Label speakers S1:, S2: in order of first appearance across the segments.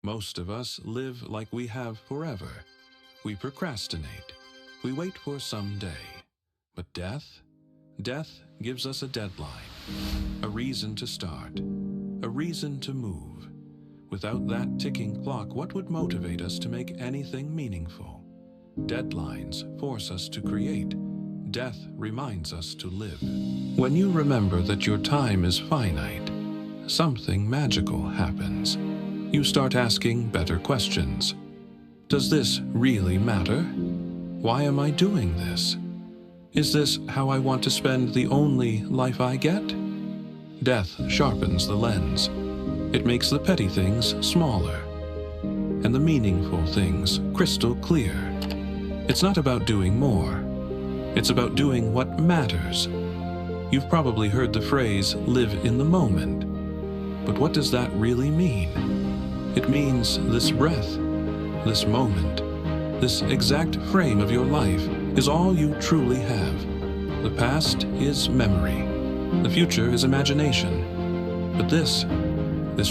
S1: Most of us live like we have forever. We procrastinate. We wait for someday. But death? Death gives us a deadline, a reason to start, a reason to move. Without that ticking clock, what would motivate us to make anything meaningful? Deadlines force us to create. Death reminds us to live. When you remember that your time is finite, something magical happens. You start asking better questions. Does this really matter? Why am I doing this? Is this how I want to spend the only life I get? Death sharpens the lens. It makes the petty things smaller and the meaningful things crystal clear. It's not about doing more. It's about doing what matters. You've probably heard the phrase, live in the moment. But what does that really mean? It means this breath, this moment, this exact frame of your life is all you truly have. The past is memory. The future is imagination. But this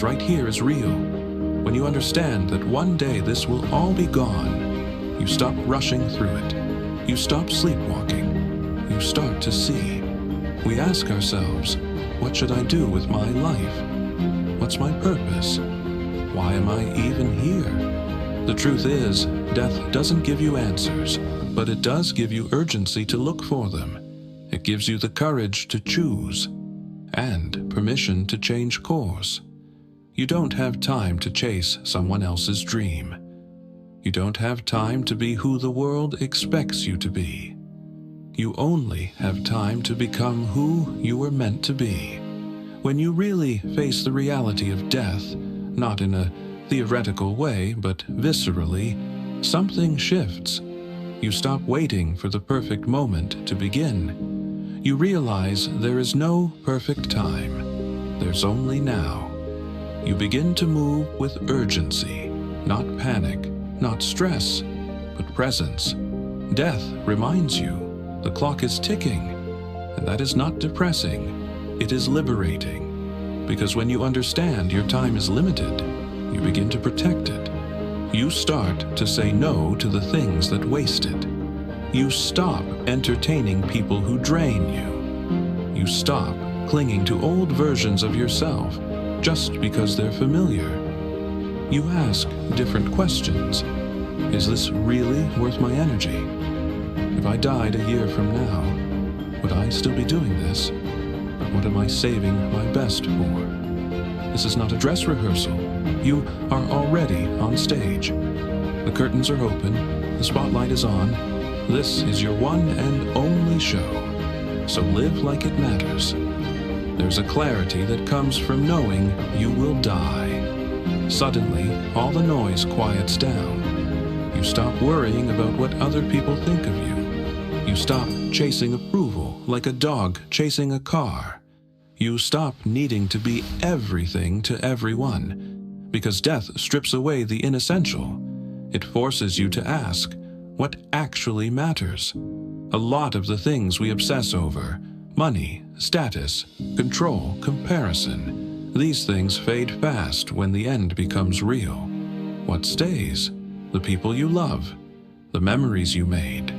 S1: right here is real. When you understand that one day this will all be gone, you stop rushing through it. You stop sleepwalking. You start to see. We ask ourselves, what should I do with my life? What's my purpose? Why am I even here? The truth is, death doesn't give you answers, but it does give you urgency to look for them. It gives you the courage to choose and permission to change course. You don't have time to chase someone else's dream. You don't have time to be who the world expects you to be. You only have time to become who you were meant to be. When you really face the reality of death, not in a theoretical way, but viscerally, something shifts. You stop waiting for the perfect moment to begin. You realize there is no perfect time. There's only now. You begin to move with urgency, not panic, not stress, but presence. Death reminds you the clock is ticking, and that is not depressing. It is liberating, because when you understand your time is limited, you begin to protect it. You start to say no to the things that waste it. You stop entertaining people who drain you. You stop clinging to old versions of yourself just because they're familiar. You ask different questions. Is this really worth my energy? If I died a year from now, would I still be doing this? What am I saving my best for? This is not a dress rehearsal. You are already on stage. The curtains are open. The spotlight is on. This is your one and only show. So live like it matters. There's a clarity that comes from knowing you will die. Suddenly, all the noise quiets down. You stop worrying about what other people think of you. You stop chasing approval like a dog chasing a car. You stop needing to be everything to everyone, because death strips away the inessential. It forces you to ask, what actually matters? A lot of the things we obsess over, money, status, control, comparison, these things fade fast when the end becomes real. What stays? The people you love, the memories you made,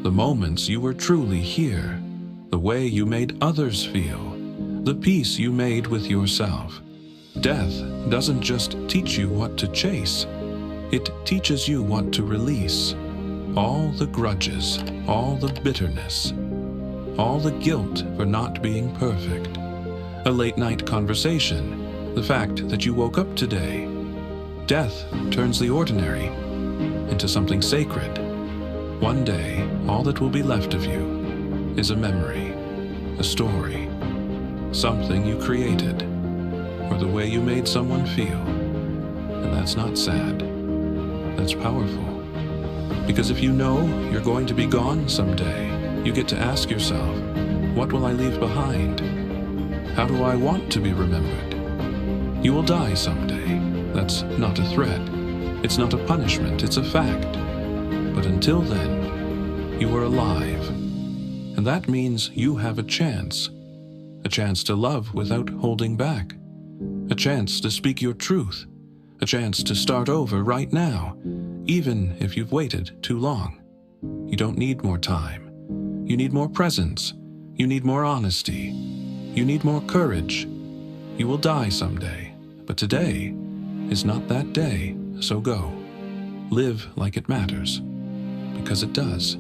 S1: the moments you were truly here, the way you made others feel, the peace you made with yourself. Death doesn't just teach you what to chase, it teaches you what to release. All the grudges, all the bitterness, all the guilt for not being perfect. A late-night conversation, the fact that you woke up today. Death turns the ordinary into something sacred. One day, all that will be left of you is a memory, a story, something you created, or the way you made someone feel. And that's not sad. That's powerful. Because if you know you're going to be gone someday, you get to ask yourself, what will I leave behind? How do I want to be remembered? You will die someday. That's not a threat. It's not a punishment, it's a fact. But until then, you are alive. And that means you have a chance to love without holding back, a chance to speak your truth, a chance to start over right now, even if you've waited too long. You don't need more time. You need more presence. You need more honesty. You need more courage. You will die someday, but today is not that day, so go. Live like it matters, because it does.